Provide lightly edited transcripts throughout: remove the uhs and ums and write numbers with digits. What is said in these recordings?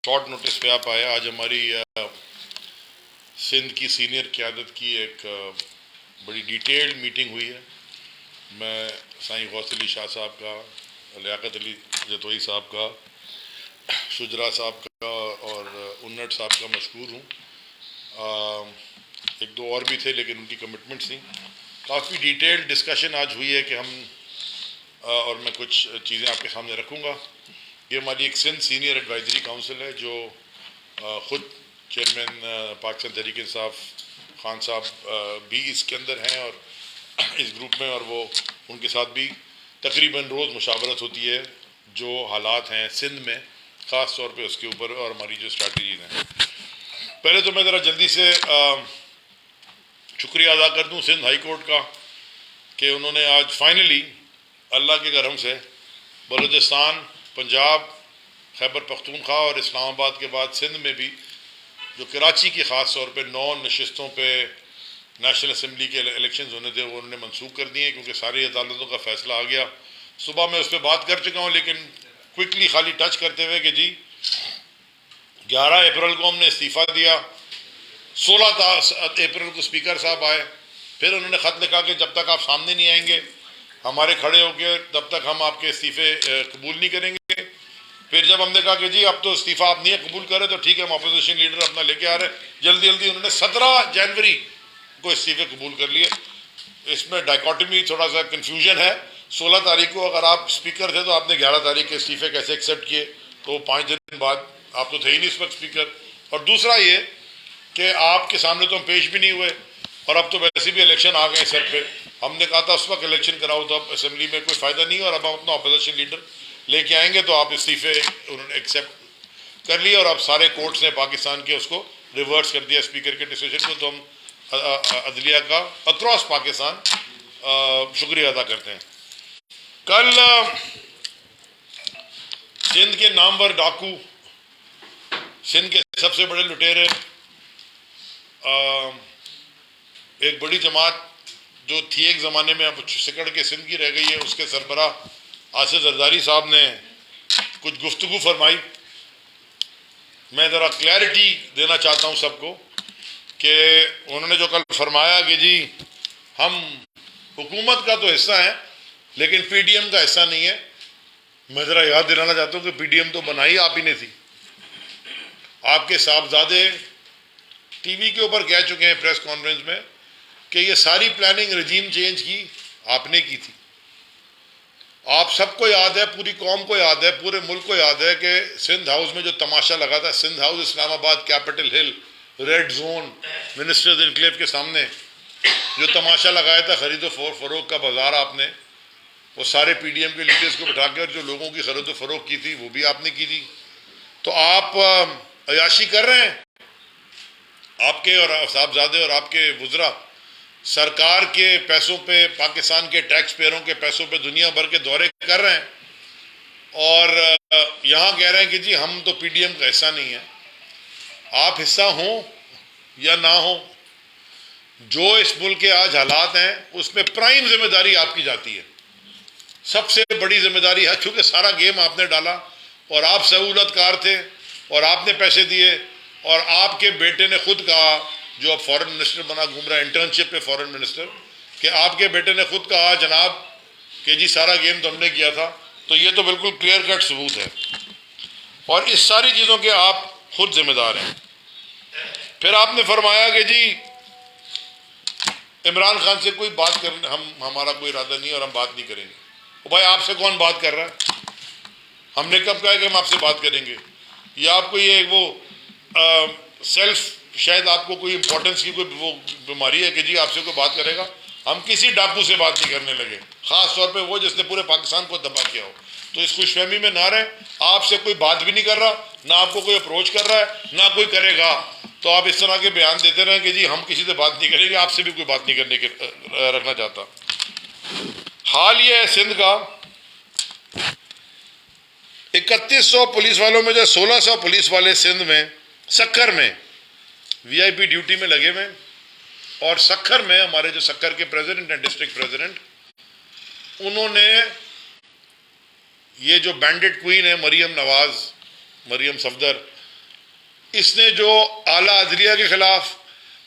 Short notice पे आप आए। आज हमारी सिंध की सीनियर क़यादत की एक बड़ी डिटेल्ड मीटिंग हुई है। मैं साईं गौस अली शाह साहब का, लियाकत अली जतोई साहब का, शुजरा साहब का और उन्नट साहब का मशकूर हूँ। एक दो और भी थे लेकिन उनकी कमिटमेंट्स थी। काफ़ी डिटेल्ड डिस्कशन आज हुई है कि हम और मैं कुछ चीज़ें आपके सामने रखूँगा। ये हमारी एक सिंध सीनियर एडवाइजरी काउंसिल है जो ख़ुद चेयरमैन पाकिस्तान तहरीक इंसाफ खान साहब भी इसके अंदर हैं और इस ग्रुप में, और वो उनके साथ भी तकरीबन रोज़ मुशावरत होती है जो हालात हैं सिंध में, ख़ास तौर पे उसके ऊपर, और हमारी जो स्ट्रैटेजीज़ हैं। पहले तो मैं ज़रा जल्दी से शुक्रिया अदा कर दूँ सिंध हाई कोर्ट का कि उन्होंने आज फाइनली अल्लाह के करम से बलूचिस्तान, पंजाब, खैबर पख्तूनख्वा और इस्लामाबाद के बाद सिंध में भी जो कराची की ख़ास तौर पे 9 नशिस्तों पे नेशनल असम्बली के इलेक्शंस होने थे वो उन्होंने मनसूख कर दिए क्योंकि सारी अदालतों का फ़ैसला आ गया। सुबह मैं उस पर बात कर चुका हूँ लेकिन क्विकली खाली टच करते हुए कि जी 11 अप्रैल को हमने इस्तीफ़ा दिया, 16 अप्रैल को स्पीकर साहब आए, फिर उन्होंने ख़त लिखा कि जब तक आप सामने नहीं आएंगे हमारे खड़े होकर तब तक हम आपके इस्तीफ़े कबूल नहीं करेंगे। फिर जब हमने कहा कि जी अब तो इस्तीफ़ा आप नहीं कबूल करें तो ठीक है, हम अपोजिशन लीडर अपना लेके आ रहे हैं, जल्दी जल्दी उन्होंने 17 जनवरी को इस्तीफ़े कबूल कर लिए। इसमें डाइकोटमी थोड़ा सा कन्फ्यूजन है। 16 तारीख को अगर आप स्पीकर थे तो आपने 11 तारीख के इस्तीफ़े कैसे एक्सेप्ट किए? तो 5 दिन बाद आप तो थे ही नहीं इस वक्त स्पीकर। और दूसरा ये कि आपके सामने तो हम पेश भी नहीं हुए और अब तो वैसे भी इलेक्शन आ गए सर पे। हमने कहा था उस वक्त इलेक्शन कराओ तो अब असम्बली में कोई फ़ायदा नहीं है, और अब हम अपना अपोजिशन लीडर लेके आएंगे तो आप इस्तीफ़े उन्होंने एक्सेप्ट कर लिए और अब सारे कोर्ट्स ने पाकिस्तान के उसको रिवर्स कर दिया स्पीकर के डिसीजन को। तो हम अदलिया का अक्रॉस पाकिस्तान शुक्रिया अदा करते हैं। कल सिंध के नामवर डाकू, सिंध के सबसे बड़े लुटेरे, एक बड़ी जमात जो थी एक ज़माने में अब सिकड़ के सिंध की रह गई है, उसके सरबरा आसिफ जरदारी साहब ने कुछ गुफ्तगू फरमाई। मैं ज़रा क्लैरिटी देना चाहता हूँ सबको कि उन्होंने जो कल फरमाया कि जी हम हुकूमत का तो हिस्सा हैं लेकिन पीडीएम का हिस्सा नहीं है। मैं ज़रा याद दिलाना चाहता हूँ कि पीडीएम तो बनाई आप ही ने थी। आपके साहबजादे टीवी के ऊपर कह चुके हैं प्रेस कॉन्फ्रेंस में कि ये सारी प्लानिंग रजीम चेंज की आपने की थी। आप सबको याद है, पूरी कौम को याद है, पूरे मुल्क को याद है कि सिंध हाउस में जो तमाशा लगा था, Sindh house Islamabad capital hill red zone ministers enclave के सामने जो तमाशा लगाया था, खरीदो फरोख्त का बाजार, आपने वो सारे पीडीएम के लीडर्स को बिठा कर जो लोगों की खरीदो फरोख्त की थी वो भी आपने की थी। तो आप अयाशी कर रहे हैं, आपके और साहबजादे और आपके वुज़रा सरकार के पैसों पे, पाकिस्तान के टैक्स पेयरों के पैसों पे दुनिया भर के दौरे कर रहे हैं और यहाँ कह रहे हैं कि जी हम तो पीडीएम का हिस्सा नहीं है। आप हिस्सा हो या ना हो, जो इस मुल्क के आज हालात हैं उसमें प्राइम जिम्मेदारी आपकी जाती है, सबसे बड़ी जिम्मेदारी है, क्योंकि सारा गेम आपने डाला और आप सहूलतकार थे और आपने पैसे दिए और आपके बेटे ने खुद कहा, जो अब फॉरेन मिनिस्टर बना घूम रहा है इंटर्नशिप पे फॉरेन मिनिस्टर, कि आपके बेटे ने खुद कहा जनाब कि जी सारा गेम तो हमने किया था। तो ये तो बिल्कुल क्लियर कट सबूत है और इस सारी चीज़ों के आप खुद जिम्मेदार हैं। फिर आपने फरमाया कि जी इमरान खान से कोई बात करने हमारा कोई इरादा नहीं और हम बात नहीं करेंगे। तो भाई आपसे कौन बात कर रहा है? हमने कब कहा कि हम आपसे बात करेंगे? या आपको ये वो सेल्फ, शायद आपको कोई इंपॉर्टेंस की कोई वो बीमारी है कि जी आपसे कोई बात करेगा? हम किसी डाकू से बात नहीं करने लगे, ख़ास तौर पे वो जिसने पूरे पाकिस्तान को तबाह किया हो। तो इस खुशफहमी में ना रहें, आपसे कोई बात भी नहीं कर रहा, ना आपको कोई अप्रोच कर रहा है, ना कोई करेगा। तो आप इस तरह के बयान देते रहें कि जी हम किसी से बात नहीं करेंगे, आपसे भी कोई बात नहीं करने के रखना चाहता। हाल ये है सिंध का, 3100 पुलिस वालों में जो 1600 पुलिस वाले सिंध में सक्खर में वीआईपी ड्यूटी में लगे हुए, और सक्खर में हमारे जो सक्खर के प्रेसिडेंट हैं, डिस्ट्रिक्ट प्रेसिडेंट, उन्होंने ये जो बैंडेड क्वीन है मरियम नवाज, मरियम सफदर, इसने जो आला अदलिया के खिलाफ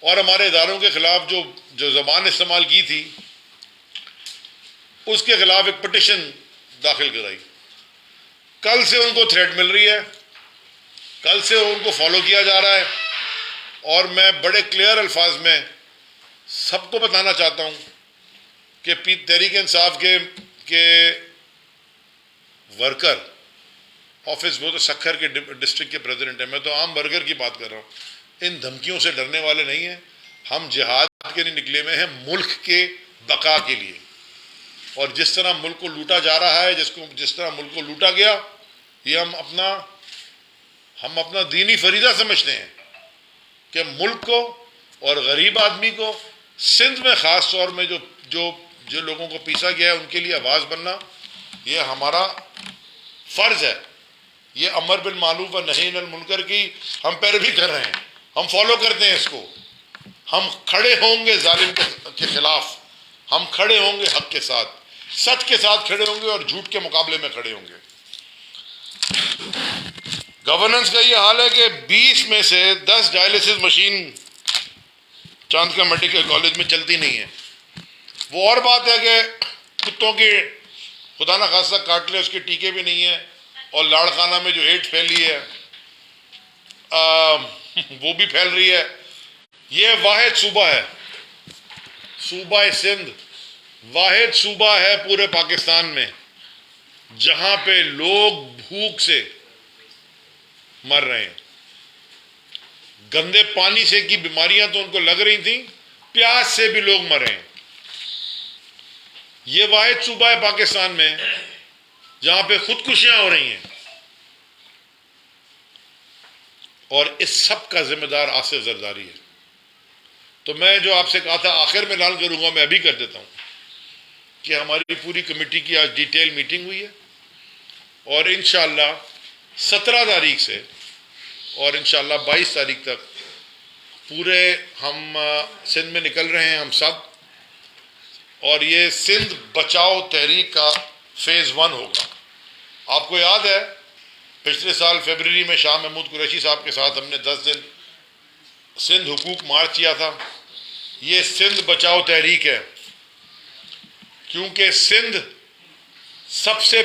और हमारे इदारों के खिलाफ जो ज़बान इस्तेमाल की थी, उसके खिलाफ एक पिटिशन दाखिल कराई। कल से उनको थ्रेट मिल रही है, कल से उनको फॉलो किया जा रहा है। और मैं बड़े क्लियर अल्फाज में सबको बताना चाहता हूं कि तहरीक इंसाफ के वर्कर, ऑफिस वो तो सक्खर के डिस्ट्रिक्ट के प्रेसिडेंट है, मैं तो आम वर्कर की बात कर रहा हूं, इन धमकियों से डरने वाले नहीं हैं। हम जिहाद के लिए निकले हुए हैं, मुल्क के बका के लिए। और जिस तरह मुल्क को लूटा जा रहा है, जिस तरह मुल्क को लूटा गया, ये हम अपना दीनी फरीजा समझते हैं कि मुल्क को और गरीब आदमी को, सिंध में ख़ास तौर में जो लोगों को पीसा गया है, उनके लिए आवाज़ बनना, ये हमारा फ़र्ज़ है। ये अमर बिल मारूफ व नही अनिल मुनकर की हम पैरवी कर रहे हैं, हम फॉलो करते हैं इसको। हम खड़े होंगे जालिम के खिलाफ, हम खड़े होंगे हक के साथ, सच के साथ खड़े होंगे और झूठ के मुकाबले में खड़े होंगे। गवर्नेंस का ये हाल है कि 20 में से 10 डायलिसिस मशीन चांद का मेडिकल कॉलेज में चलती नहीं है। वो और बात है कि कुत्तों की खुदा ना खासा काट ले, उसके टीके भी नहीं है, और लाड़खाना में जो एड्स फैली है वो भी फैल रही है। ये वाहिद सूबा है, सूबा सिंध वाहिद सूबा है पूरे पाकिस्तान में जहां पे लोग भूख से मर रहे हैं। गंदे पानी से की बीमारियां तो उनको लग रही थी, प्यास से भी लोग मरे हैं। ये वाहिद सूबा है पाकिस्तान में जहां पे खुदकुशियां हो रही हैं, और इस सब का जिम्मेदार आसिफ जरदारी है। तो मैं जो आपसे कहा था आखिर में ऐलान करूंगा, मैं अभी कर देता हूं कि हमारी पूरी कमेटी की आज डिटेल मीटिंग हुई है, और इंशाअल्लाह 17 तारीख से और इंशाअल्लाह 22 तारीख तक पूरे हम सिंध में निकल रहे हैं हम सब। और ये सिंध बचाओ तहरीक का फेज़ 1 होगा। आपको याद है पिछले साल फरवरी में शाह महमूद कुरैशी साहब के साथ हमने 10 दिन सिंध हुकूक मार्च किया था। ये सिंध बचाओ तहरीक है, क्योंकि सिंध सबसे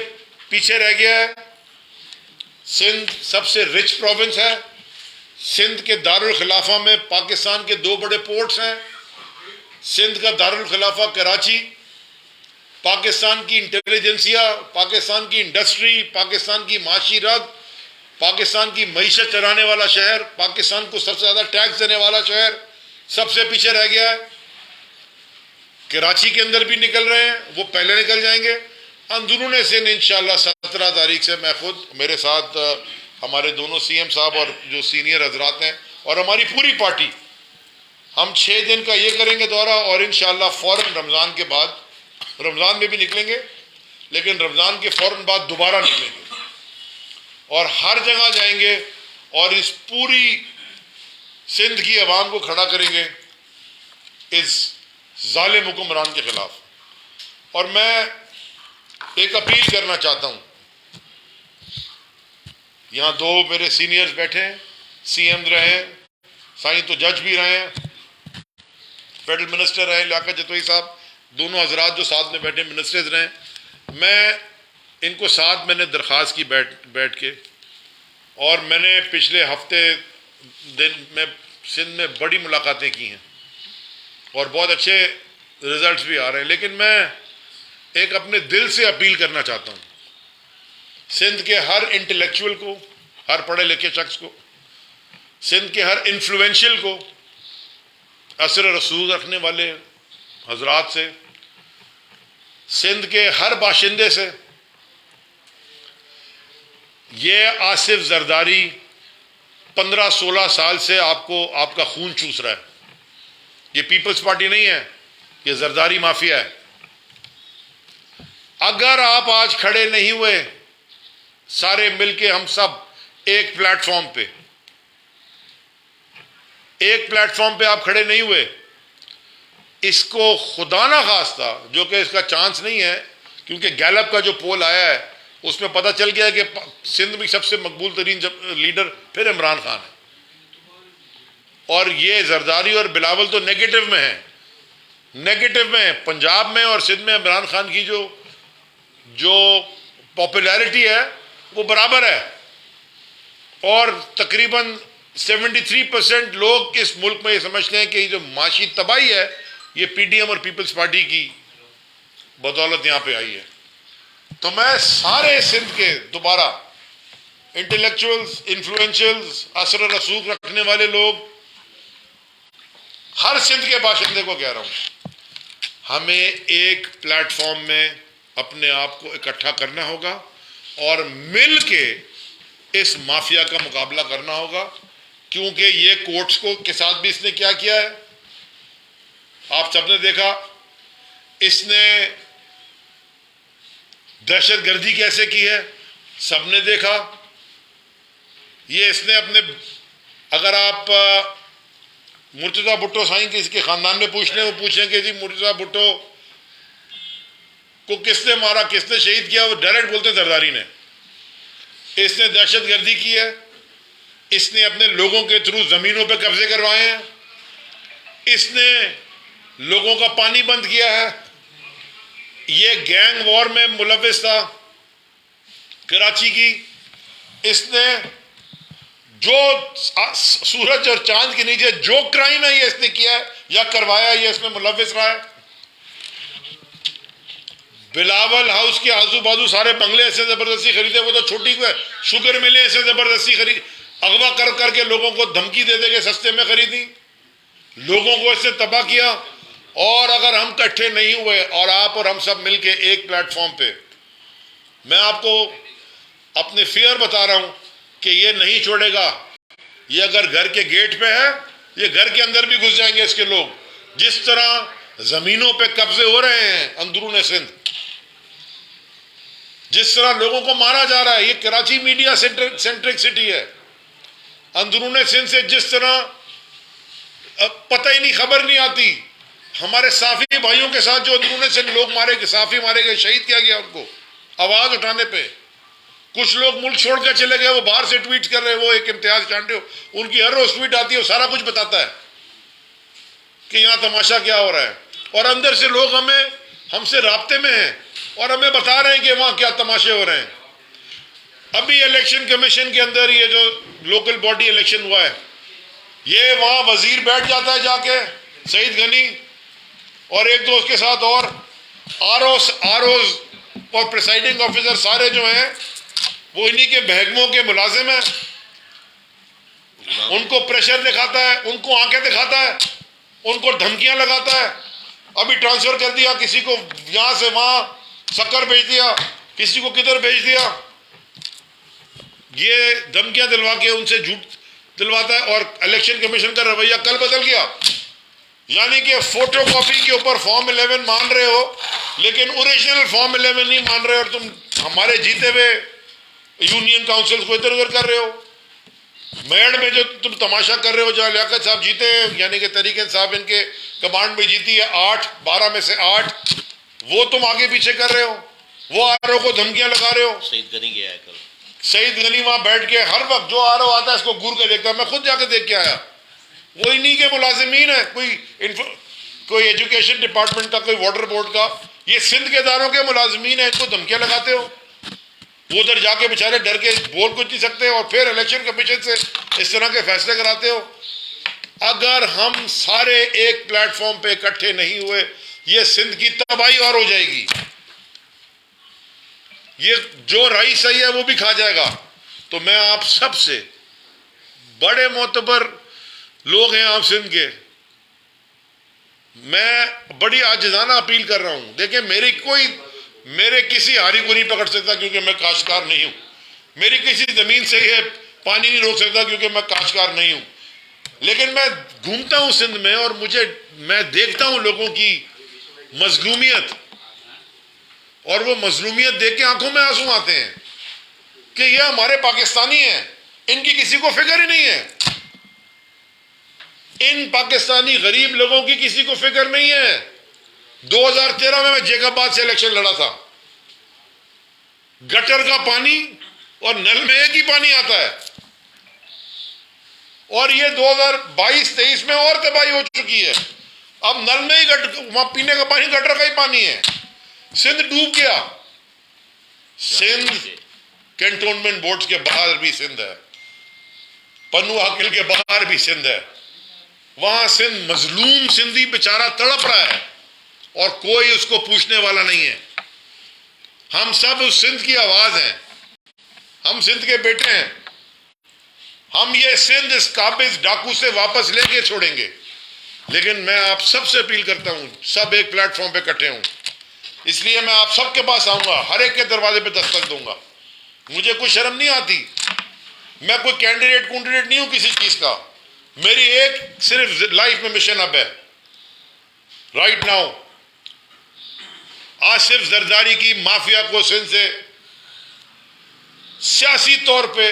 पीछे रह गया है। सिंध सबसे रिच प्रोविंस है। सिंध के दारुल खिलाफा में पाकिस्तान के 2 बड़े पोर्ट्स हैं। सिंध का दारुल खिलाफा कराची, पाकिस्तान की इंटेलिजेंसिया, पाकिस्तान की इंडस्ट्री, पाकिस्तान की माशीरत, पाकिस्तान की मईशत चलाने वाला शहर, पाकिस्तान को सबसे ज़्यादा टैक्स देने वाला शहर सबसे पीछे रह गया है। कराची के अंदर भी निकल रहे हैं, वो पहले निकल जाएंगे। अंदरूने सिंध इंशाअल्लाह 17 तारीख से मैं खुद, मेरे साथ हमारे दोनों सीएम साहब और जो सीनियर हजरात हैं और हमारी पूरी पार्टी, हम 6 दिन का ये करेंगे दौरा, और इंशाअल्लाह फ़ौरन रमज़ान के बाद, रमज़ान में भी निकलेंगे लेकिन रमज़ान के फ़ौरन बाद दोबारा निकलेंगे और हर जगह जाएंगे और इस पूरी सिंध की आवाम को खड़ा करेंगे इस जालिम हुक्मरान के खिलाफ। और मैं एक अपील करना चाहता हूं, यहां 2 मेरे सीनियर्स बैठे हैं, सीएम रहे हैं, साईं तो जज भी रहे हैं, फेडरल मिनिस्टर रहे लियाकत जतोई साहब, दोनों हजरात जो साथ में बैठे मिनिस्टर्स रहे। मैं इनको साथ मैंने दरख्वास्त की बैठ के, और मैंने पिछले हफ्ते दिन में सिंध में बड़ी मुलाकातें की हैं और बहुत अच्छे रिजल्ट्स भी आ रहे हैं। लेकिन मैं एक अपने दिल से अपील करना चाहता हूँ सिंध के हर इंटेलेक्चुअल को, हर पढ़े लिखे शख्स को, सिंध के हर इन्फ्लुएंशियल को, असर रसूल रखने वाले हजरात से, सिंध के हर बाशिंदे से, ये आसिफ जरदारी 15-16 साल से आपका खून चूस रहा है। ये पीपल्स पार्टी नहीं है, ये जरदारी माफिया है। अगर आप आज खड़े नहीं हुए सारे मिलके, हम सब एक प्लेटफॉर्म पे आप खड़े नहीं हुए, इसको खुदा ना खास्ता, जो कि इसका चांस नहीं है, क्योंकि गैलप का जो पोल आया है उसमें पता चल गया है कि सिंध में सबसे मकबूल तरीन लीडर फिर इमरान खान है। और ये जरदारी और बिलावल तो नेगेटिव में है, नेगेटिव में। पंजाब में और सिंध में इमरान खान की जो पॉपुलैरिटी है वो बराबर है, और तकरीबन 73% लोग इस मुल्क में ये समझते हैं कि ये जो माशी तबाही है ये पीडीएम और पीपल्स पार्टी की बदौलत यहाँ पे आई है। तो मैं सारे सिंध के दोबारा इंटेलेक्चुअल्स, इन्फ्लुएंशियल्स, असर रसूख रखने वाले लोग, हर सिंध के बाशिंदे को कह रहा हूं, हमें एक प्लेटफॉर्म में अपने आप को इकट्ठा करना होगा और मिल के इस माफिया का मुकाबला करना होगा। क्योंकि ये कोर्ट्स को के साथ भी इसने क्या किया है, आप सबने देखा। इसने दहशतगर्दी कैसे की है, सबने देखा। ये इसने अपने, अगर आप मुर्तजा भुट्टो साईं किसी के खानदान में पूछ लें, वो पूछेंगे जी मुर्तजा भुट्टो को किसने मारा, किसने शहीद किया, वो डायरेक्ट बोलते हैं जरदारी ने। इसने दहशतगर्दी की है, इसने अपने लोगों के थ्रू जमीनों पे कब्जे करवाए हैं, इसने लोगों का पानी बंद किया है, ये गैंग वॉर में मुलविस था कराची की। इसने जो सूरज और चांद के नीचे जो क्राइम है ये इसने किया है या करवाया, ये इसमें मुलविस रहा है। बिलावल हाउस के आजू बाजू सारे बंगले ऐसे जबरदस्ती खरीदे, वो तो छोटी शुगर मिले ऐसे जबरदस्ती खरीद, अगवा कर करके लोगों को धमकी दे के सस्ते में खरीदी, लोगों को इससे तबाह किया। और अगर हम इकट्ठे नहीं हुए और आप और हम सब मिलके एक प्लेटफॉर्म पे, मैं आपको अपने फियर बता रहा हूं कि ये नहीं छोड़ेगा। ये अगर घर के गेट पे है, ये घर के अंदर भी घुस जाएंगे इसके लोग। जिस तरह जमीनों पे कब्जे हो रहे हैं अंदरून सिंध, जिस तरह लोगों को मारा जा रहा है, ये कराची मीडिया सेंट्रिक सिटी है। अंदरून सिंध से जिस तरह पता ही नहीं, खबर नहीं आती। हमारे साफी भाइयों के साथ जो अंदरून सिंध लोग मारे गए, साफी मारे गए, शहीद किया गया उनको आवाज उठाने पे। कुछ लोग मुल्क छोड़कर चले गए, वो बाहर से ट्वीट कर रहे हैं। वो एक इम्तियाज चांटे, उनकी हर रोज ट्वीट आती है, वो सारा कुछ बताता है कि यहाँ तमाशा क्या हो रहा है। और अंदर से लोग हमसे राब्ते में हैं और हमें बता रहे हैं कि वहां क्या तमाशे हो रहे हैं। अभी इलेक्शन कमीशन के अंदर ये जो लोकल बॉडी इलेक्शन हुआ है, ये वहां वजीर बैठ जाता है जाके, सईद गनी और एक दो उसके साथ, और आरओज और प्रिसाइडिंग ऑफिसर सारे जो हैं वो इन्हीं के महकमों के मुलाजिम हैं। उनको प्रेशर दिखाता है, उनको आंखें दिखाता है, उनको धमकियां लगाता है। अभी ट्रांसफर कर दिया किसी को, यहां से वहां सक्कर भेज दिया, किसी को किधर भेज दिया। ये धमकियां दिलवा के उनसे झूठ दिलवाता है। और इलेक्शन कमीशन का रवैया कल बदल गया, यानी कि फोटो कॉपी के ऊपर फॉर्म 11 मान रहे हो लेकिन ओरिजिनल फॉर्म 11 नहीं मान रहे, और तुम हमारे जीते हुए यूनियन काउंसिल को इधर उधर कर रहे हो। मेड़ में जो तुम तमाशा कर रहे हो, जहां लियाकत साहब जीते हैं, यानी कि तरीके साहब इनके कमांड में जीती है 12 में से 8, वो तुम आगे पीछे कर रहे हो, वो आरओ को धमकियां लगा रहे हो। सईद गनी गया है कल, सईद गनी वहां बैठ के हर वक्त जो आरओ आता है इसको घूर के देखता है। मैं खुद जाके देख के आया, वो इन्हीं के मुलाजिमीन है, कोई एजुकेशन डिपार्टमेंट का, कोई वाटर बोर्ड का, ये सिंध के इदारों के मुलाजिमीन है। इनको धमकियां लगाते हो, वो उधर जाके बेचारे डर के बोल कुछ नहीं सकते, और फिर इलेक्शन कमीशन से इस तरह के फैसले कराते हो। अगर हम सारे एक प्लेटफॉर्म पे इकट्ठे नहीं हुए, ये सिंध की तबाही और हो जाएगी। ये जो राई सही है वो भी खा जाएगा। तो मैं आप सब से, बड़े मोतबर लोग हैं आप सिंध के, मैं बड़ी आजिज़ाना अपील कर रहा हूं। देखिए, मेरे किसी हारी को नहीं पकड़ सकता क्योंकि मैं काश्तकार नहीं हूं। मेरी किसी जमीन से ये पानी नहीं रोक सकता क्योंकि मैं काश्तकार नहीं हूं। लेकिन मैं घूमता हूं सिंध में और मैं देखता हूं लोगों की मजलूमियत, और वो मजलूमियत देख के आंखों में आंसू आते हैं कि ये हमारे पाकिस्तानी हैं, इनकी किसी को फिक्र ही नहीं है। इन पाकिस्तानी गरीब लोगों की किसी को फिक्र नहीं है। 2013 में मैं जैकबाद से इलेक्शन लड़ा था। गटर का पानी और नल में एक ही पानी आता है, और ये 2022-23 में और तबाही हो चुकी है। अब नल में ही वहां पीने का पानी गटर का ही पानी है। सिंध डूब गया। सिंध कैंटोनमेंट बोर्ड के बाहर भी सिंध है, पन्नू हाकिल के बाहर भी सिंध है। वहां सिंध मजलूम सिंधी बेचारा तड़प रहा है और कोई उसको पूछने वाला नहीं है। हम सब उस सिंध की आवाज हैं, हम सिंध के बेटे हैं। हम ये सिंध इस काबिज डाकू से वापस लेके छोड़ेंगे। लेकिन मैं आप सबसे अपील करता हूं, सब एक प्लेटफॉर्म पे इकट्ठे हूं, इसलिए मैं आप सबके पास आऊंगा, हर एक के दरवाजे पे दस्तक दूंगा। मुझे कोई शर्म नहीं आती, मैं कोई कैंडिडेट नहीं हूं किसी चीज का। मेरी एक सिर्फ लाइफ में मिशन अब है, राइट नाउ आसिफ जरदारी की माफिया को सिंध से सियासी तौर पे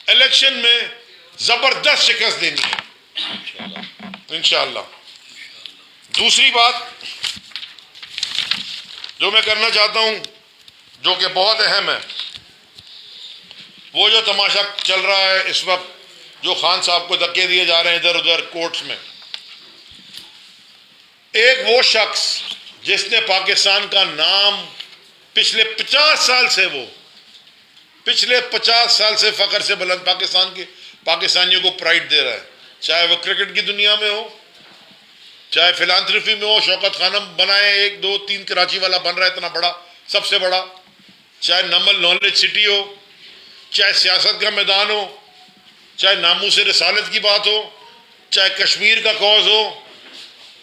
इलेक्शन में जबरदस्त शिकस्त देनी है इंशाअल्लाह। दूसरी बात जो मैं करना चाहता हूं, जो कि बहुत अहम है, वो जो तमाशा चल रहा है इस वक्त, जो खान साहब को धक्के दिए जा रहे हैं इधर उधर कोर्ट्स में। एक वो शख्स जिसने पाकिस्तान का नाम पिछले 50 साल से, वो पिछले 50 साल से फख्र से बुलंद पाकिस्तानियों को प्राइड दे रहा है, चाहे वो क्रिकेट की दुनिया में हो, चाहे फिलांथ्रफी में हो, शौकत खानम बनाए 1 2 3 कराची वाला बन रहा है इतना बड़ा, सबसे बड़ा, चाहे नमल नॉलेज सिटी हो, चाहे सियासत का मैदान हो, चाहे नामूस रिसालत की बात हो, चाहे कश्मीर का कौज हो,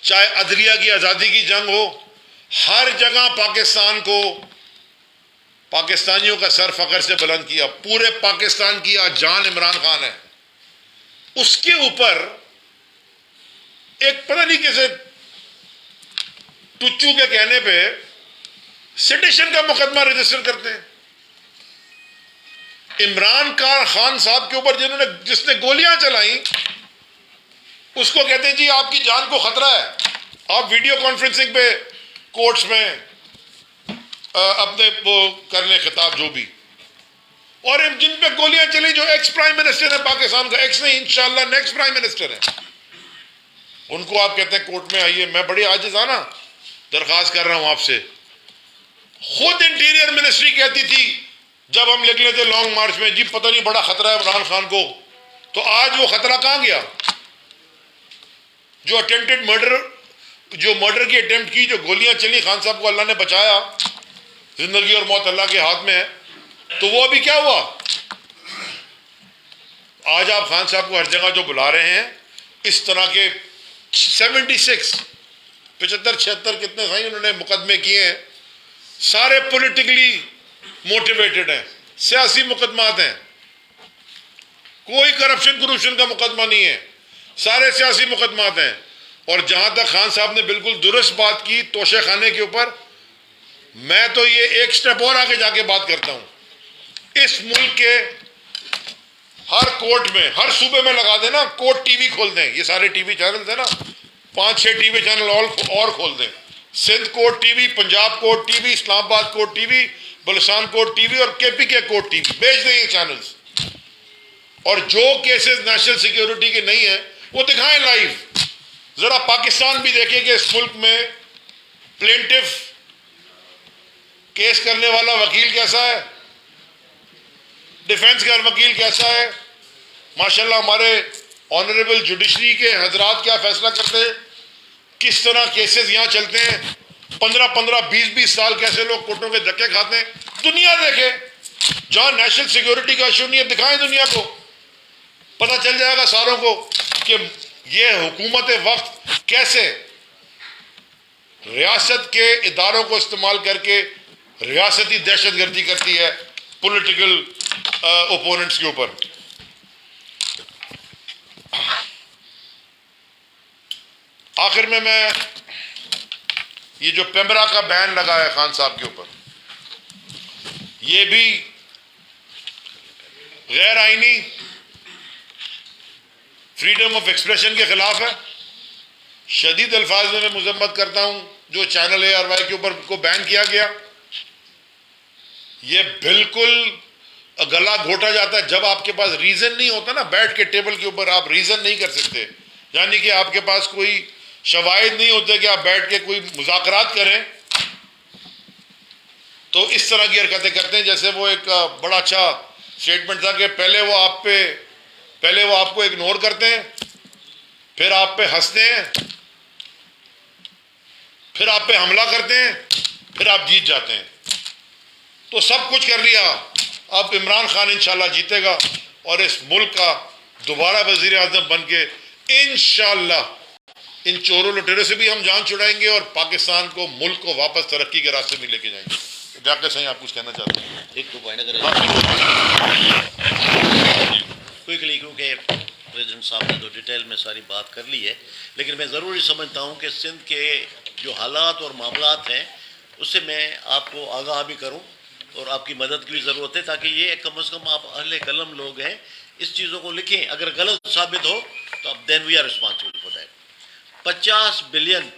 चाहे अदलिया की आज़ादी की जंग हो, हर जगह पाकिस्तान को, पाकिस्तानियों का सर फख्र से बुलंद किया। पूरे पाकिस्तान की आज जान इमरान खान है। उसके ऊपर एक पता नहीं कैसे टुच्चू के कहने पे सिटिशन का मुकदमा रजिस्टर करते हैं इमरान खान साहब के ऊपर, जिसने गोलियां चलाई, उसको कहते हैं जी आपकी जान को खतरा है, आप वीडियो कॉन्फ्रेंसिंग पे कोर्ट्स में अपने वो कर लें खिताब जो भी। और जिन पे गोलियां चली, जो एक्स प्राइम मिनिस्टर है पाकिस्तान का, एक्स नहीं इंशाल्लाह नेक्स्ट प्राइम मिनिस्टर है, उनको आप कहते हैं कोर्ट में आइए। मैं बड़ी आजिज़ाना दरखास्त कर रहा हूं आपसे। खुद इंटीरियर मिनिस्ट्री कहती थी जब हम निकले थे लॉन्ग मार्च में, जी पता नहीं बड़ा खतरा है इमरान खान को, तो आज वो खतरा कहां गया? जो अटेम्प्टेड मर्डर, जो मर्डर की अटेम्प्ट की, जो गोलियां चली, खान साहब को अल्लाह ने बचाया, जिंदगी और मौत अल्लाह के हाथ में है, तो वो अभी क्या हुआ? आज आप खान साहब को हर जगह जो बुला रहे हैं, इस तरह के 76 75 76 कितने सही उन्होंने मुकदमे किए हैं, सारे पॉलिटिकली मोटिवेटेड हैं, सियासी मुकदमात हैं, कोई करप्शन का मुकदमा नहीं है, सारे सियासी मुकदमात हैं। और जहां तक खान साहब ने बिल्कुल दुरुस्त बात की तोशे खाने के ऊपर, मैं तो ये एक स्टेप और आगे जाके बात करता हूं। इस मुल्क के हर कोर्ट में, हर सूबे में लगा देना, कोर्ट टीवी खोल दें, ये सारे टीवी चैनल है ना, 5-6 टीवी चैनल और खोल दें, Sindh court TV, Punjab court TV, Islamabad court TV, Balochistan court TV और केपी के कोर्ट टीवी, भेज दें ये चैनल्स। और जो केसेस नेशनल सिक्योरिटी के नहीं है वो दिखाएं लाइव। जरा पाकिस्तान भी देखे कि इस मुल्क में प्लेंटिफ केस करने वाला वकील कैसा है, डिफेंस का वकील कैसा है। माशाल्लाह हमारे ऑनरेबल जुडिशरी के हजरात क्या फैसला करते हैं, किस तरह केसेस यहां चलते हैं, 15-15 20-20 साल कैसे लोग कोर्टों के धक्के खाते हैं। दुनिया देखे, जहां नेशनल सिक्योरिटी का इशू नहीं है, दिखाएं दुनिया को, पता चल जाएगा सारों को कि ये हुकूमत वक्त कैसे रियासत के इदारों को इस्तेमाल करके रियासती दहशतगर्दी करती है पॉलिटिकल ओपोनेंट्स के ऊपर। आखिर में मैं ये जो पेमरा का बैन लगा है खान साहब के ऊपर, ये भी गैर आईनी फ्रीडम ऑफ एक्सप्रेशन के खिलाफ है। शदीद अल्फाज में मैं मुजम्मत करता हूं जो चैनल ARY के ऊपर को बैन किया गया। ये बिल्कुल गला घोटा जाता है जब आपके पास रीजन नहीं होता ना, बैठ के टेबल के ऊपर आप रीजन नहीं कर सकते, यानी कि आपके पास कोई शवाहिद नहीं होते कि आप बैठ के कोई मुज़ाकरात करें, तो इस तरह की हरकतें करते हैं। जैसे वो एक बड़ा अच्छा स्टेटमेंट था कि पहले वो आपको इग्नोर करते हैं, फिर आप पे हंसते हैं, फिर आप पे हमला करते हैं, फिर आप जीत जाते हैं। तो सब कुछ कर लिया, अब इमरान खान इंशाल्लाह जीतेगा और इस मुल्क का दोबारा वजीर आज़म बन के इंशाल्लाह इन चोरों लुटेरों से भी हम जान छुड़ाएंगे और पाकिस्तान को, मुल्क को वापस तरक्की के रास्ते में लेके जाएंगे। जाकर सही आप कुछ कहना चाहते हैं? एक तो पॉइंट अगर क्विकली, क्योंकि प्रेसिडेंट साहब ने तो डिटेल में सारी बात कर ली है, लेकिन मैं ज़रूरी समझता हूँ कि सिंध के जो हालात और मामलात हैं उससे मैं आपको आगाह भी करूँ और आपकी मदद की भी ज़रूरत है, ताकि ये कम अज़ कम आप अहले कलम लोग हैं इस चीज़ों को लिखें। अगर गलत साबित हो तो अब then we are responsible for that. 50 billion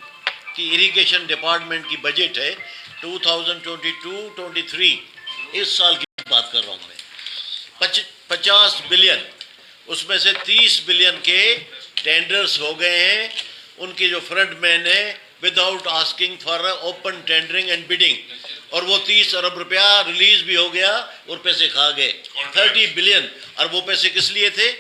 की इरिगेशन डिपार्टमेंट की बजट है 2022-23, इस साल की बात कर रहा हूँ मैं। 50 बिलियन, उसमें से 30 बिलियन के टेंडर्स हो गए हैं, उनके जो फ्रंट मैन है without asking for open tendering and bidding, और वो 30 अरब रुपया रिलीज भी हो गया और पैसे खा गए 30 बिलियन। और वो पैसे किस लिए थे?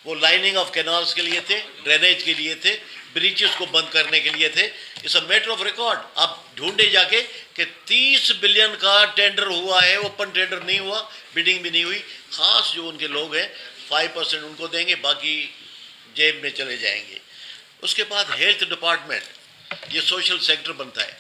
वो लाइनिंग ऑफ कैनाल्स के लिए थे, ड्रेनेज के लिए थे, ब्रीचेस को बंद करने के लिए थे। It's a matter of record, आप ढूंढे जाके कि 30 बिलियन का टेंडर हुआ है, ओपन टेंडर नहीं हुआ, बिडिंग भी नहीं हुई। खास जो उनके लोग हैं 5% उनको देंगे, बाकी जेब में चले जाएंगे। उसके बाद हेल्थ डिपार्टमेंट, ये सोशल सेक्टर बनता है।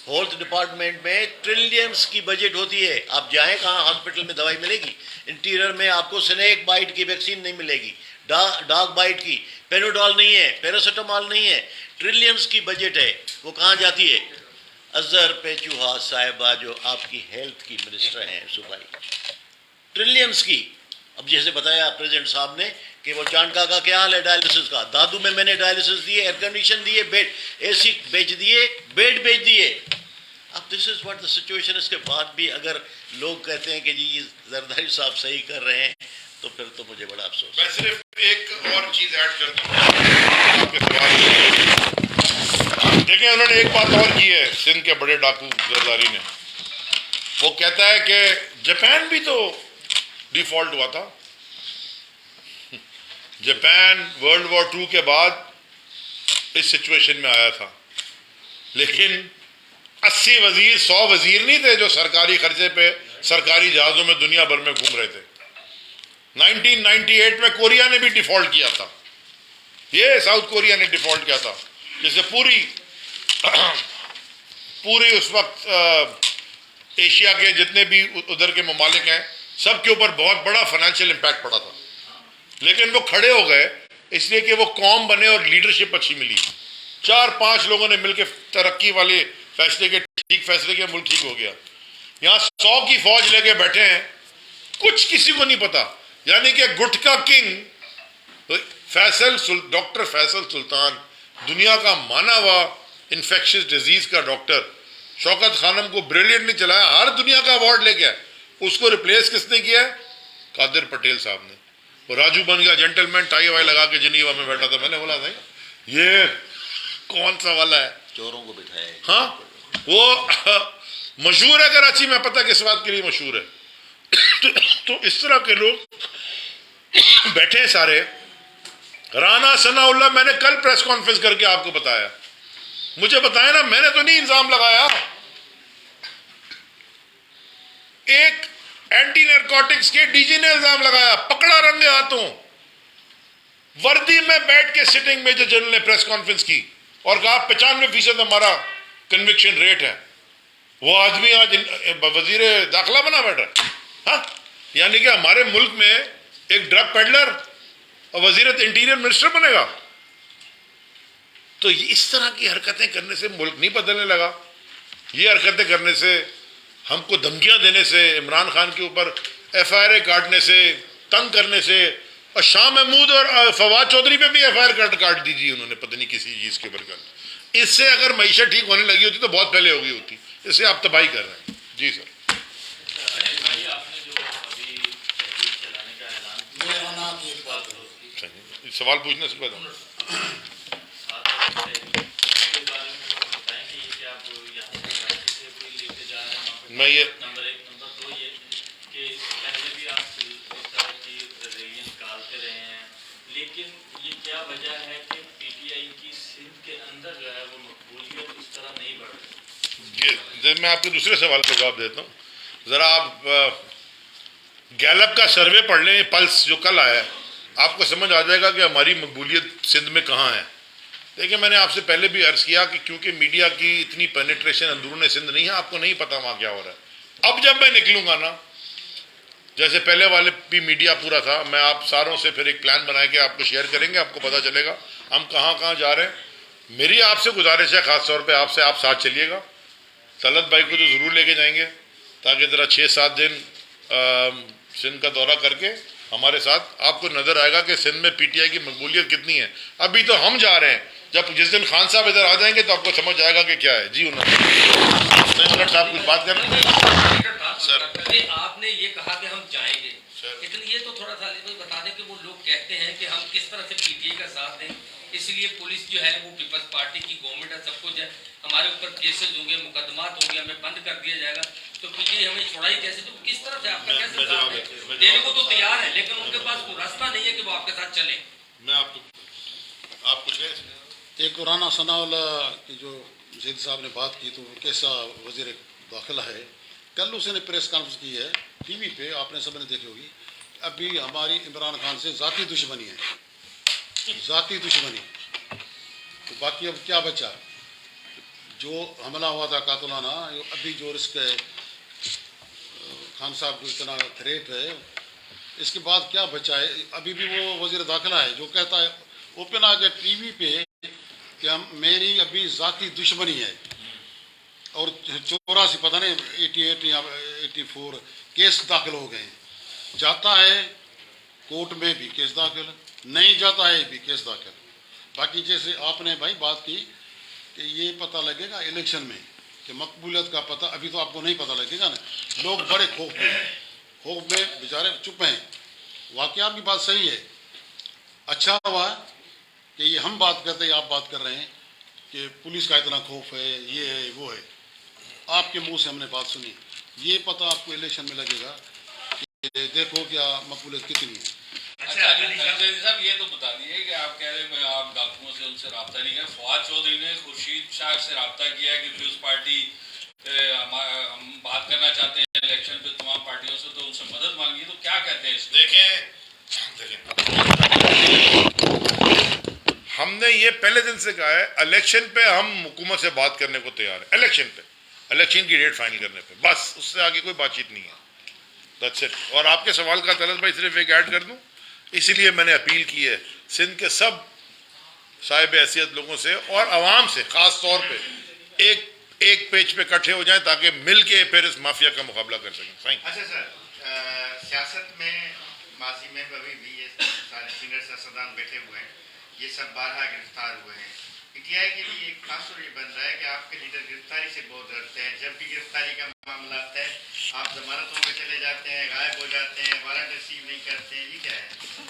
हेल्थ डिपार्टमेंट में ट्रिलियंस की बजट होती है, आप जाएं कहाँ हॉस्पिटल में दवाई मिलेगी? इंटीरियर में आपको स्नेक बाइट की वैक्सीन नहीं मिलेगी, डॉग बाइट की, पेनोडॉल नहीं है, पैरासीटामॉल नहीं है। ट्रिलियंस की बजट है, वो कहाँ जाती है? अजहर पेचूहा साहिबा जो आपकी हेल्थ की मिनिस्टर हैं सूबाई, ट्रिलियंस की। अब जैसे बताया प्रेसिडेंट साहब ने कि वो चांडका का क्या हाल है डायलिसिस का, दादू में मैंने डायलिसिस दिए, एयर कंडीशन दिए, बेड एसी बेच दिए, बेड बेच दिए। अब this is what the situation. इसके बाद भी अगर लोग कहते हैं कि जी जरदारी साहब सही कर रहे हैं, तो फिर तो मुझे बड़ा अफसोस। मैं सिर्फ एक और चीज ऐड कर दूं आपके सवाल। देखिए, उन्होंने एक बात और की है सिंध के बड़े डाकू जरदारी ने, वो कहता है कि जापान भी तो डिफॉल्ट हुआ था। जापान वर्ल्ड वॉर 2 के बाद इस सिचुएशन में आया था, लेकिन 80 वजीर 100 वजीर नहीं थे जो सरकारी खर्चे पे सरकारी जहाजों में दुनिया भर में घूम रहे थे। 1998 में कोरिया ने भी डिफॉल्ट किया था, ये साउथ कोरिया ने डिफॉल्ट किया था, जिससे पूरी उस वक्त एशिया के जितने भी उधर के ममालिक हैं सब के ऊपर बहुत बड़ा फाइनेंशियल इंपैक्ट पड़ा था। लेकिन वो खड़े हो गए इसलिए कि वो कौम बने और लीडरशिप अच्छी मिली। 4-5 लोगों ने मिलकर तरक्की वाले फैसले के, ठीक फैसले के, मुल्क ठीक हो गया। यहाँ 100 की फौज लेके बैठे हैं, कुछ किसी को नहीं पता। यानी कि गुटखा किंग डॉक्टर फैसल सुल्तान, दुनिया का माना हुआ इन्फेक्शियस डिजीज का डॉक्टर, शौकत खानम को ब्रिलियंटली चलाया, हर दुनिया का अवार्ड लेके आया। उसको रिप्लेस किसने किया? कादिर पटेल साहब ने। वो राजू बन गया, जेंटलमैन, टाई वाई लगा के जिनीवा में बैठा था। मैंने बोला था ये कौन सा वाला है, चोरों को बिठाया। हाँ, वो मशहूर है कराची में, पता किस बात के लिए मशहूर है। तो इस तरह के लोग बैठे हैं सारे। राना सनाउल्लाह, मैंने कल प्रेस कॉन्फ्रेंस करके आपको बताया, मुझे बताया ना, मैंने तो नहीं इल्जाम लगाया। एक एंटी नारकोटिक्स के डीजी ने इल्जाम लगाया, पकड़ा रंगे हाथों, वर्दी में बैठ के सिटिंग मेजर जनरल ने प्रेस कॉन्फ्रेंस की और कहा 95% हमारा कन्विक्शन रेट है। वो आदमी आज वजीर दाखिला बना बैठा। हाँ, यानी कि हमारे मुल्क में एक ड्रग पेडलर और वजीर इंटीरियर मिनिस्टर बनेगा। तो इस तरह की हरकतें करने से मुल्क नहीं बदलने लगा। ये हरकतें करने से, हमको धमकियां देने से, इमरान खान के ऊपर FIR काटने से, तंग करने से, और शाह महमूद और फवाद चौधरी पे भी FIR काट दीजिए उन्होंने, पता नहीं किसी चीज के बरकत। इससे अगर मईशत ठीक होने लगी होती तो बहुत पहले हो गई होती। इससे आप तबाही कर रहे हैं। जी सर। सवाल पूछने से पहले मैं ये नंबर 1, नंबर 2 ये कि पहले भी आप इस तरह की रैलियां निकालते रहे हैं, लेकिन ये क्या वजह है कि पीटीआई की सिंध के अंदर जो है वो मकबूलियत उस तरह नहीं बढ़ रही? मैं आपके दूसरे सवाल का जवाब देता हूँ। ज़रा आप गैलप का सर्वे पढ़ लें, पल्स जो कल आया है, आपको समझ आ जाएगा कि हमारी मकबूलियत सिंध में कहाँ है। देखिए, मैंने आपसे पहले भी अर्ज़ किया कि क्योंकि मीडिया की इतनी पेनिट्रेशन अंदरूनी सिंध नहीं है, आपको नहीं पता वहाँ क्या हो रहा है। अब जब मैं निकलूँगा ना, जैसे पहले वाले भी मीडिया पूरा था, मैं आप सारों से फिर एक प्लान बना के आपको शेयर करेंगे, आपको पता चलेगा हम कहाँ कहाँ जा रहे हैं। मेरी आपसे गुजारिश है, ख़ास तौर पर आपसे, आप साथ चलिएगा। तलत भाई को तो ज़रूर लेके जाएंगे, ताकि ज़रा 6-7 दिन सिंध का दौरा करके हमारे साथ आपको नज़र आएगा कि सिंध में पीटीआई की मकबूलियत कितनी है। अभी तो हम जा रहे हैं, जब जिस दिन खान साहब इधर आ जाएंगे तो आपको समझ आएगा कि क्या है। जी उन्होंने साहब कुछ बात कर रहे सर, आपने ये कहा कि हम जाएंगे, लेकिन ये तो थोड़ा सा बता दें कि वो लोग कहते हैं कि हम किस तरह से पीटीआई का साथ दें, इसलिए पुलिस जो है वो पीपल्स पार्टी की गवर्नमेंट है, सब कुछ है, हमारे ऊपर केसेस होंगे, मुकदमात होंगे, हमें बंद कर दिया जाएगा, तो पीटीआई हमें छोड़ाई कैसे? तो किस तरह से आपका कैसे साथ है? देने को तो तैयार है, लेकिन उनके पास कोई रास्ता नहीं है कि वो आपके साथ चले। मैं आप कुछ एक राना सनाउल्लाह की जो जैद साहब ने बात की, तो कैसा वज़ीर दाखिला है, कल उसने प्रेस कॉन्फ्रेंस की है टीवी पे, आपने सब ने देखी होगी। अभी हमारी इमरान खान से ज़ाती दुश्मनी है, ज़ाती दुश्मनी। तो बाकी अब क्या बचा? जो हमला हुआ था कातलाना, अभी जो रिस्क है खान साहब को इतना थ्रेट है, इसके बाद क्या बचा है? अभी भी वो वज़ीर दाखिला है जो कहता है ओपन आके टीवी पे कि हम मेरी अभी ज़ाती दुश्मनी है, और 84 पता नहीं 88 या 84 केस दाखिल हो गए हैं। जाता है कोर्ट में भी केस दाखिल, नहीं जाता है भी केस दाखिल। बाकी जैसे आपने भाई बात की कि ये पता लगेगा इलेक्शन में कि मकबूलियत का पता, अभी तो आपको नहीं पता लगेगा ना। लोग बड़े खौफ में बेचारे चुप हैं। वाकई आपकी बात सही है। अच्छा हुआ कि ये हम बात करते हैं, आप बात कर रहे हैं कि पुलिस का इतना खौफ है, ये है वो है। आपके मुंह से हमने बात सुनी, ये पता आपको इलेक्शन में लगेगा कि देखो क्या मकबूलियत कितनी है। अच्छा साहब, ये तो बता दिए कि आप कह रहे हैं आप डाकुओं से उनसे रब्ता नहीं है। फवाद चौधरी ने खुर्शीद शाह से रब्ता किया है कि पीपल्स पार्टी हम बात करना चाहते हैं इलेक्शन पे तमाम पार्टियों से, तो उनसे मदद मांगी। तो क्या कहते हैं इसमें? देखें, हमने ये पहले दिन से कहा है, इलेक्शन पे हम हुकूमत से बात करने को तैयार है। इलेक्शन की डेट फाइनल करने पे, बस उससे आगे कोई बातचीत नहीं है। That's it. और आपके सवाल का तलत भाई सिर्फ एक ऐड कर दूं, इसीलिए मैंने अपील की है सिंध के सब साहिब हैसियत लोगों से और आवाम से, ख़ास तौर पे एक पेज पे इकट्ठे हो जाएं ताकि मिल के फिर इस माफिया का मुकाबला कर सकें। Thank you. अच्छा सर, सियासत में माजी में अभी भी ये सारे सीनियर सियासतदान बैठे हुए हैं, ये सब 12 गिरफ्तार हुए हैं। पीटीआई के लिए एक खास ये बन रहा है कि आपके लीडर गिरफ्तारी से बहुत डरते हैं। जब भी गिरफ्तारी का मामला आता है आप जमानतों में चले जाते हैं, गायब हो जाते हैं, वारंट रिसीव नहीं करते हैं, ये क्या है?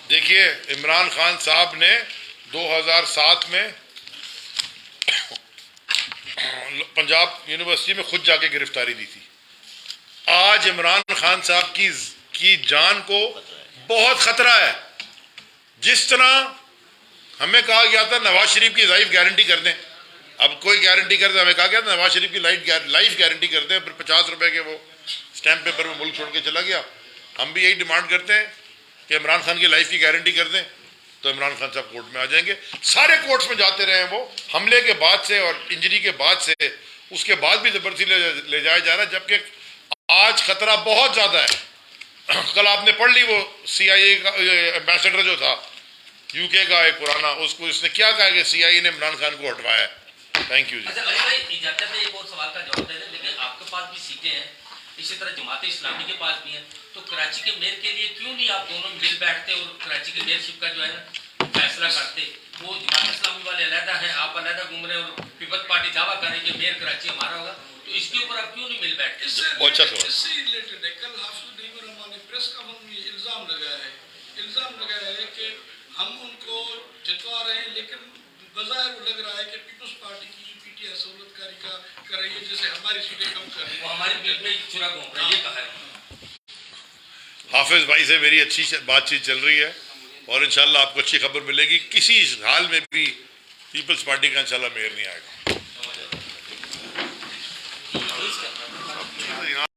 देखिए, इमरान खान साहब ने 2007 में पंजाब यूनिवर्सिटी में खुद जाके गिरफ्तारी दी थी। आज इमरान खान साहब की जान को बहुत खतरा है। जिस तरह हमें कहा गया था नवाज शरीफ की लाइफ गारंटी कर दें, अब कोई गारंटी कर दे, हमें कहा गया था नवाज शरीफ की लाइफ गारंटी कर दें, फिर 50 रुपए के वो स्टैंप पेपर में मुल्क छोड़ के चला गया। हम भी यही डिमांड करते हैं कि इमरान खान की लाइफ की गारंटी कर दें, तो इमरान खान साहब कोर्ट में आ जाएंगे। सारे कोर्ट्स में जाते रहे वो, हमले के बाद से और इंजरी के बाद से, उसके बाद भी जबरदस्ती ले जाया जा रहा है, जबकि आज खतरा बहुत ज़्यादा है। कल आपने पढ़ ली वो CIA का एम्बेसडर जो था UK का एक पुराना, उसको इसने क्या कहा कि CIA ने इमरान खान को हटवाया। थैंक यू जी। अच्छा अली भाई, इजाजत है एक और सवाल का जवाब दे दें, लेकिन आपके पास भी सीटें हैं, इसी तरह जमात इस्लामी के पास भी हैं, तो कराची के मेयर के लिए क्यों नहीं आप दोनों मिल बैठते और कराची की मेयरशिप का जो है ना फैसला करते? वो जमात इस्लामी वाले अलहदा हैं, आप अलहदा घूम रहे और पीपल्स पार्टी दावा करे कि मेयर कराची हमारा होगा, तो इसके ऊपर आप क्यों नहीं मिल बैठते? अच्छा सवाल। इससे रिलेटेड है, कल हाफिज नईम रहमान ने प्रेस कॉन्फ्रेंस में इल्ज़ाम लगाया है कि हम उनको जितवा रहे हैं, लेकिन बज़ाहिर वो लग रहा है कि पीपल्स पार्टी की जो पीटीआई सहूलतकारी का कर रही है, जैसे हमारी सीटें कम कर रही वो है। हमारे बीच में चुरा घूम रहा है, ये कहा है। हाफिज भाई से मेरी अच्छी बातचीत चल रही है और इंशाल्लाह आपको अच्छी खबर मिलेगी। किसी हाल में भी पीपल्स पार्टी का इंशाल्लाह मेयर नहीं आएगा।